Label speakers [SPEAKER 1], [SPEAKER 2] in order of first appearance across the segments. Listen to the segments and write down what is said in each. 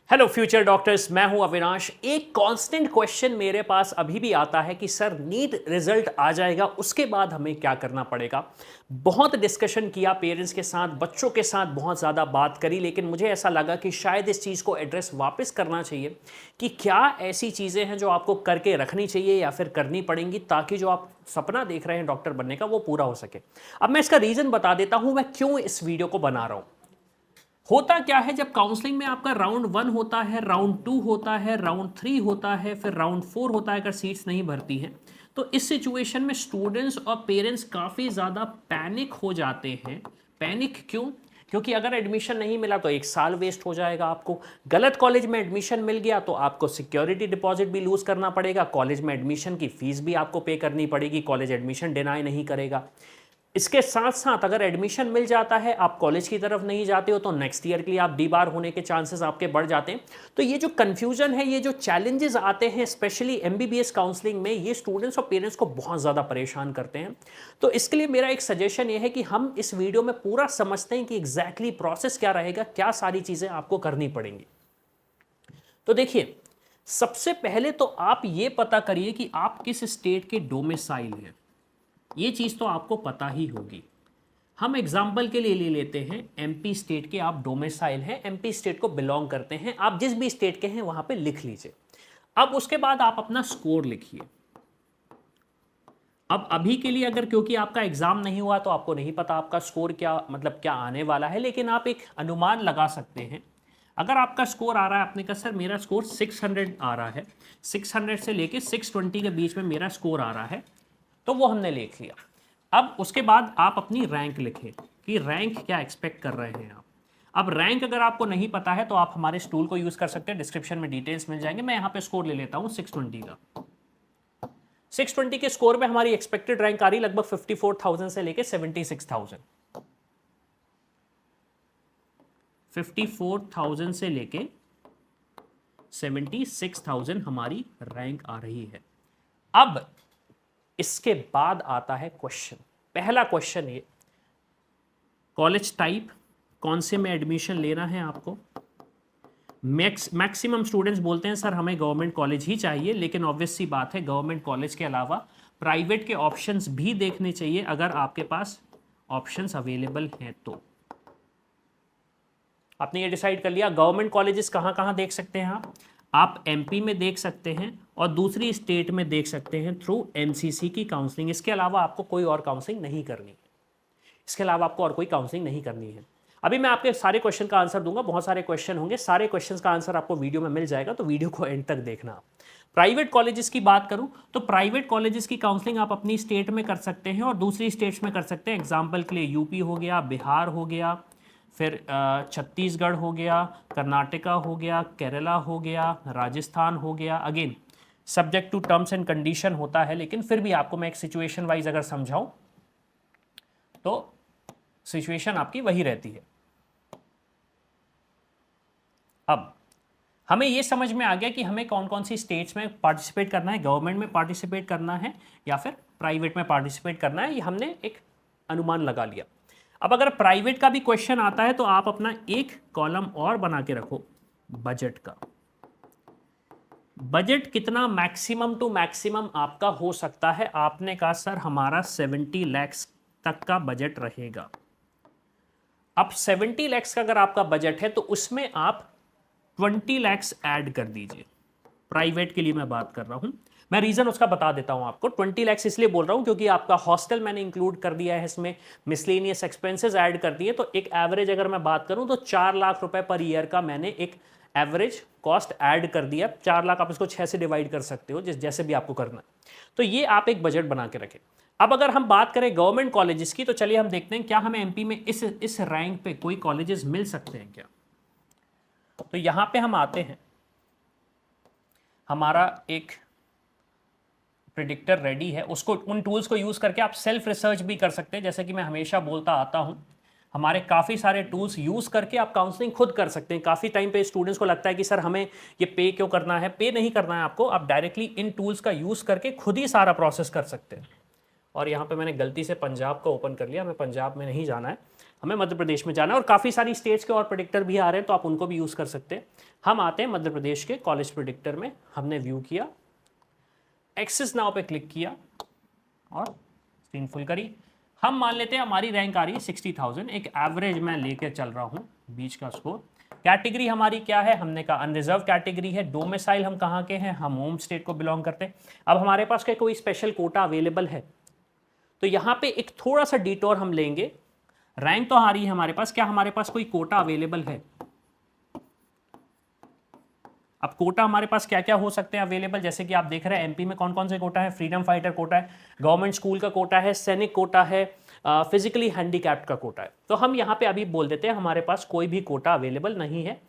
[SPEAKER 1] Hello future doctors, मैं हूं अविनाश। एक कांस्टेंट क्वेश्चन मेरे पास अभी भी आता है कि सर नीट रिजल्ट आ जाएगा उसके बाद हमें क्या करना पड़ेगा। बहुत डिस्कशन किया पेरेंट्स के साथ, बच्चों के साथ बहुत ज़्यादा बात करी, लेकिन मुझे ऐसा लगा कि शायद इस चीज़ को एड्रेस वापस करना चाहिए कि क्या ऐसी चीज़ें हैं जो आपको करके रखनी चाहिए या फिर करनी पड़ेंगी ताकि जो आप सपना देख रहे हैं डॉक्टर बनने का वो पूरा हो सके। अब मैं इसका रीज़न बता देता हूँ मैं क्यों इस वीडियो को बना रहा हूँ। होता क्या है, जब काउंसलिंग में आपका राउंड 1 होता है, राउंड 2 होता है, राउंड 3 होता है, फिर राउंड 4 होता है अगर सीट्स नहीं भरती हैं, तो इस सिचुएशन में स्टूडेंट्स और पेरेंट्स काफ़ी ज़्यादा पैनिक हो जाते हैं। पैनिक क्यों? क्योंकि अगर एडमिशन नहीं मिला तो 1 साल वेस्ट हो जाएगा। आपको गलत कॉलेज में एडमिशन मिल गया तो आपको सिक्योरिटी डिपॉजिट भी लूज करना पड़ेगा, कॉलेज में एडमिशन की फीस भी आपको पे करनी पड़ेगी, कॉलेज एडमिशन डिनाई नहीं करेगा। इसके साथ साथ अगर एडमिशन मिल जाता है, आप कॉलेज की तरफ नहीं जाते हो, तो नेक्स्ट ईयर के लिए आप डीबार होने के चांसेस आपके बढ़ जाते हैं। तो ये जो कंफ्यूजन है, ये जो चैलेंजेस आते हैं स्पेशली एमबीबीएस काउंसलिंग में, ये स्टूडेंट्स और पेरेंट्स को बहुत ज़्यादा परेशान करते हैं। तो इसके लिए मेरा एक सजेशन ये है कि हम इस वीडियो में पूरा समझते हैं कि एग्जैक्टली प्रोसेस क्या रहेगा, क्या सारी चीज़ें आपको करनी पड़ेंगी। तो देखिए, सबसे पहले तो आप ये पता करिए कि आप किस स्टेट के डोमिसाइल हैं। ये चीज़ तो आपको पता ही होगी। हम एग्जाम्पल के लिए ले लेते हैं एमपी स्टेट के आप डोमिसाइल हैं, एमपी स्टेट को बिलोंग करते हैं, आप जिस भी स्टेट के हैं वहां पे लिख लीजिए। अब उसके बाद आप अपना स्कोर लिखिए। अब अभी के लिए अगर क्योंकि आपका एग्जाम नहीं हुआ तो आपको नहीं पता आपका स्कोर क्या मतलब क्या आने वाला है, लेकिन आप एक अनुमान लगा सकते हैं। अगर आपका स्कोर आ रहा है, आपने कहा सर मेरा स्कोर 600 आ रहा है, 600 से लेके 620 के बीच में मेरा स्कोर आ रहा है, तो वो हमने लिख लिया। अब उसके बाद आप अपनी रैंक लिखें कि रैंक क्या एक्सपेक्ट कर रहे हैं आप। अब रैंक अगर आपको नहीं पता है तो आप हमारे इस टूल को यूज कर सकते हैं, डिस्क्रिप्शन में डिटेल्स मिल जाएंगे। मैं यहाँ पे स्कोर ले लेता हूँ 620 का। 620 के स्कोर में हमारी एक्सपेक्टेड रैंक आ रही लगभग 54,000 से लेके 76,000। 54,000 से लेके 76,000 हमारी रैंक आ रही है। अब इसके बाद आता है क्वेश्चन। पहला क्वेश्चन ये, कॉलेज टाइप कौन से में एडमिशन लेना है आपको। मैक्सिमम स्टूडेंट्स बोलते हैं सर हमें गवर्नमेंट कॉलेज ही चाहिए, लेकिन ऑब्वियस सी बात है गवर्नमेंट कॉलेज के अलावा प्राइवेट के ऑप्शंस भी देखने चाहिए अगर आपके पास ऑप्शंस अवेलेबल हैं तो। आपने ये डिसाइड कर लिया गवर्नमेंट कॉलेजेस कहाँ कहाँ देख सकते हैं आप एमपी में देख सकते हैं और दूसरी स्टेट में देख सकते हैं थ्रू एमसीसी की काउंसलिंग। इसके अलावा आपको कोई और काउंसलिंग नहीं करनी है। इसके अलावा आपको और कोई काउंसलिंग नहीं करनी है। अभी मैं आपके सारे क्वेश्चन का आंसर दूंगा, बहुत सारे क्वेश्चन होंगे, सारे क्वेश्चंस का आंसर आपको वीडियो में मिल जाएगा, तो वीडियो को एंड तक देखना। प्राइवेट कॉलेजेस की बात करूं तो प्राइवेट कॉलेजेस की काउंसलिंग आप अपनी स्टेट में कर सकते हैं और दूसरी स्टेट्स में कर सकते हैं। एग्जाम्पल के लिए यूपी हो गया, बिहार हो गया, फिर छत्तीसगढ़ हो गया, कर्नाटका हो गया, केरला हो गया, राजस्थान हो गया। Again subject to terms and condition होता है, लेकिन फिर भी आपको मैं एक सिचुएशन वाइज अगर समझाऊं तो सिचुएशन आपकी वही रहती है। अब हमें यह समझ में आ गया कि हमें कौन कौन सी स्टेट्स में पार्टिसिपेट करना है, गवर्नमेंट में पार्टिसिपेट करना है या फिर प्राइवेट में पार्टिसिपेट करना है, ये हमने एक अनुमान लगा लिया। अब अगर प्राइवेट का भी क्वेश्चन आता है तो आप अपना एक कॉलम और बना के रखो बजट का। बजट कितना मैक्सिमम टू मैक्सिमम आपका हो सकता है। आपने कहा सर हमारा 70 लाख तक का बजट रहेगा। अब 70 लाख का अगर आपका बजट है तो उसमें आप 20 लाख ऐड कर दीजिए। प्राइवेट के लिए मैं बात कर रहा हूं, मैं रीजन उसका बता देता हूं आपको। 20 लाख इसलिए बोल रहा हूं क्योंकि आपका हॉस्टल मैंने इंक्लूड कर दिया है इसमें, मिसलेनियस एक्सपेंसेस ऐड कर दिए, तो एक एवरेज अगर मैं बात करूं तो 4 लाख रुपए पर ईयर का मैंने एक एवरेज कॉस्ट ऐड कर दिया। 4 लाख आप इसको 6 से डिवाइड कर सकते हो, जैसे भी आपको करना है। तो ये आप एक बजट बना के रखें। अब अगर हम बात करें गवर्नमेंट कॉलेजेस की, तो चलिए हम देखते हैं क्या हमें एमपी में इस रैंक पे कोई कॉलेजेस मिल सकते हैं क्या। तो यहां पे हम आते हैं, हमारा एक प्रिडिक्टर रेडी है, उसको उन टूल्स को यूज करके आप सेल्फ रिसर्च भी कर सकते हैं। जैसे कि मैं हमेशा बोलता आता हूं, हमारे काफ़ी सारे टूल्स यूज़ करके आप काउंसलिंग खुद कर सकते हैं। काफ़ी टाइम पे स्टूडेंट्स को लगता है कि सर हमें ये पे क्यों करना है। पे नहीं करना है आपको, आप डायरेक्टली इन टूल्स का यूज़ करके खुद ही सारा प्रोसेस कर सकते हैं। और यहाँ पे मैंने गलती से पंजाब का ओपन कर लिया, हमें पंजाब में नहीं जाना है, हमें मध्य प्रदेश में जाना है और काफ़ी सारी स्टेट्स के और प्रेडिक्टर भी आ रहे हैं तो आप उनको भी यूज़ कर सकते हैं। हम आते हैं मध्य प्रदेश के कॉलेज प्रेडिक्टर में, हमने व्यू किया, एक्सेस नाउ पे क्लिक किया और स्क्रीन फुल करी। हम मान लेते हैं हमारी रैंक आ रही है 60,000, एक एवरेज मैं लेके चल रहा हूँ बीच का स्कोर। कैटेगरी हमारी क्या है, हमने कहा अनरिजर्व कैटेगरी है। डोमिसाइल हम कहाँ के हैं, हम होम स्टेट को बिलोंग करते हैं। अब हमारे पास क्या कोई स्पेशल कोटा अवेलेबल है, तो यहाँ पे एक थोड़ा सा डिटोर हम लेंगे। रैंक तो आ रही है हमारे पास, क्या हमारे पास कोई कोटा अवेलेबल है? अब कोटा हमारे पास क्या क्या हो सकते हैं अवेलेबल, जैसे कि आप देख रहे हैं एमपी में कौन कौन से कोटा है, फ्रीडम फाइटर कोटा है, गवर्नमेंट स्कूल का कोटा है, सैनिक कोटा है, फिजिकली हैंडीकैप्ड का कोटा है। तो हम यहाँ पे अभी बोल देते हैं हमारे पास कोई भी कोटा अवेलेबल नहीं है।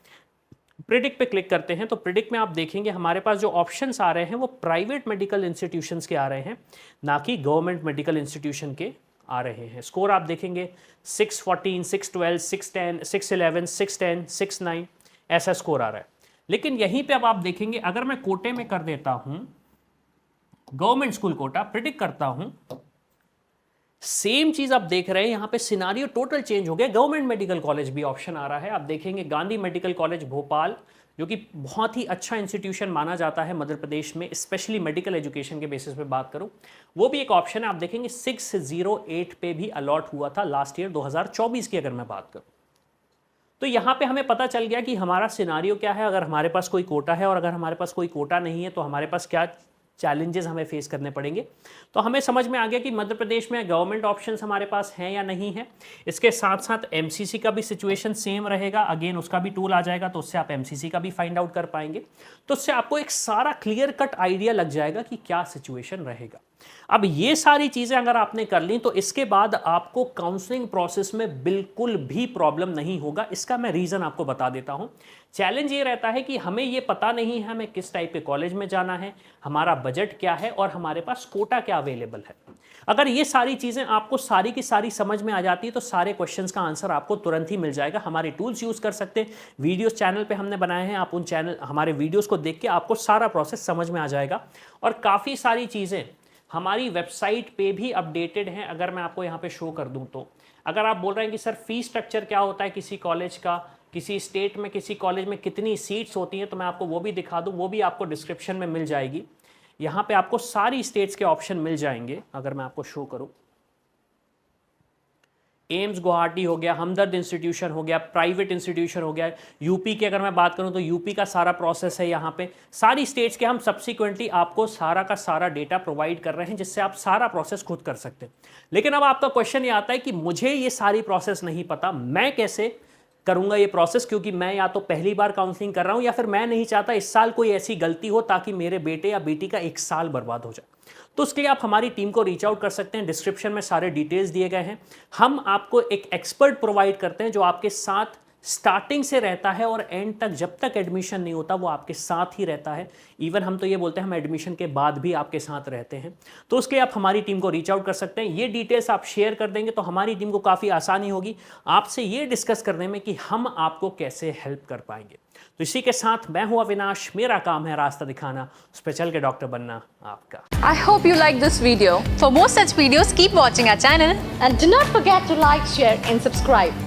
[SPEAKER 1] प्रिडिक्ट पे क्लिक करते हैं तो प्रिडिक्ट में आप देखेंगे हमारे पास जो ऑप्शंस आ रहे हैं वो प्राइवेट मेडिकल इंस्टीट्यूशंस के आ रहे हैं, ना कि गवर्नमेंट मेडिकल इंस्टीट्यूशन के आ रहे हैं। स्कोर आप देखेंगे 614, 612, 610, 611, 610, 6-9 ऐसा स्कोर आ रहा है। लेकिन यहीं पे अब आप देखेंगे अगर मैं कोटे में कर देता हूं गवर्नमेंट स्कूल कोटा, प्रिडिक्ट करता हूं, सेम चीज आप देख रहे हैं यहां पे सिनारियो टोटल चेंज हो गया। गवर्नमेंट मेडिकल कॉलेज भी ऑप्शन आ रहा है। आप देखेंगे गांधी मेडिकल कॉलेज भोपाल, जो कि बहुत ही अच्छा इंस्टीट्यूशन माना जाता है मध्य प्रदेश में, स्पेशली मेडिकल एजुकेशन के बेसिस पे बात करूं, वो भी एक ऑप्शन है। आप देखेंगे 608 पे भी अलॉट हुआ था लास्ट ईयर 2024 की अगर मैं बात करूं। तो यहाँ पे हमें पता चल गया कि हमारा सिनारियो क्या है, अगर हमारे पास कोई कोटा है और अगर हमारे पास कोई कोटा नहीं है तो हमारे पास क्या चैलेंजेस हमें फेस करने पड़ेंगे। तो हमें समझ में आ गया कि मध्य प्रदेश में गवर्नमेंट ऑप्शंस हमारे पास हैं या नहीं है। इसके साथ साथ एमसीसी का भी सिचुएशन सेम रहेगा, अगेन उसका भी टूल आ जाएगा तो उससे आप एमसीसी का भी फाइंड आउट कर पाएंगे। तो उससे आपको एक सारा क्लियर कट आइडिया लग जाएगा कि क्या सिचुएशन रहेगा। अब ये सारी चीजें अगर आपने कर ली तो इसके बाद आपको काउंसलिंग प्रोसेस में बिल्कुल भी प्रॉब्लम नहीं होगा। इसका मैं रीजन आपको बता देता हूं। चैलेंज ये रहता है कि हमें ये पता नहीं है हमें किस टाइप के कॉलेज में जाना है, हमारा बजट क्या है और हमारे पास कोटा क्या अवेलेबल है। अगर ये सारी चीजें आपको सारी की सारी समझ में आ जाती है तो सारे क्वेश्चंस का आंसर आपको तुरंत ही मिल जाएगा। हमारे टूल्स यूज कर सकते हैं, वीडियोस चैनल पे हमने बनाए हैं, आप उन चैनल हमारे वीडियोस को देख के आपको सारा प्रोसेस समझ में आ जाएगा। और काफ़ी सारी चीज़ें हमारी वेबसाइट पे भी अपडेटेड हैं। अगर मैं आपको यहाँ पे शो कर दूँ तो अगर आप बोल रहे हैं कि सर फीस स्ट्रक्चर क्या होता है किसी कॉलेज का, किसी स्टेट में किसी कॉलेज में कितनी सीट्स होती हैं, तो मैं आपको वो भी दिखा दूँ, वो भी आपको डिस्क्रिप्शन में मिल जाएगी। यहाँ पे आपको सारी स्टेट्स के ऑप्शन मिल जाएंगे। अगर मैं आपको शो करूँ, एम्स गुवाहाटी हो गया, हमदर्द इंस्टीट्यूशन हो गया, प्राइवेट इंस्टीट्यूशन हो गया, यूपी की अगर मैं बात करूं तो यूपी का सारा प्रोसेस है। यहाँ पे सारी स्टेट्स के हम सब्सिक्वेंटली आपको सारा का सारा डेटा प्रोवाइड कर रहे हैं जिससे आप सारा प्रोसेस खुद कर सकते हैं। लेकिन अब आपका क्वेश्चन ये आता है कि मुझे ये सारी प्रोसेस नहीं पता, मैं कैसे करूंगा ये प्रोसेस, क्योंकि मैं या तो पहली बार काउंसलिंग कर रहा हूं या फिर मैं नहीं चाहता इस साल कोई ऐसी गलती हो ताकि मेरे बेटे या बेटी का एक साल बर्बाद हो जाए। तो उसके लिए आप हमारी टीम को रीच आउट कर सकते हैं। डिस्क्रिप्शन में सारे डिटेल्स दिए गए हैं। हम आपको एक एक्सपर्ट प्रोवाइड करते हैं जो आपके साथ स्टार्टिंग से रहता है और एंड तक, जब तक एडमिशन नहीं होता वो आपके साथ ही रहता है। इवन हम तो ये बोलते हैं हम एडमिशन के बाद भी आपके साथ रहते हैं। तो उसके लिए आप हमारी टीम को रीच आउट कर सकते हैं। ये डिटेल्स आप शेयर कर देंगे तो हमारी टीम को काफ़ी आसानी होगी आपसे ये डिस्कस करने में कि हम आपको कैसे हेल्प कर पाएंगे। तो इसी के साथ मैं हूं अविनाश, मेरा काम है रास्ता दिखाना, उस पर चल के डॉक्टर बनना आपका।
[SPEAKER 2] I hope you like this video. For more such videos, keep watching our channel
[SPEAKER 3] and do not forget to like, share and subscribe.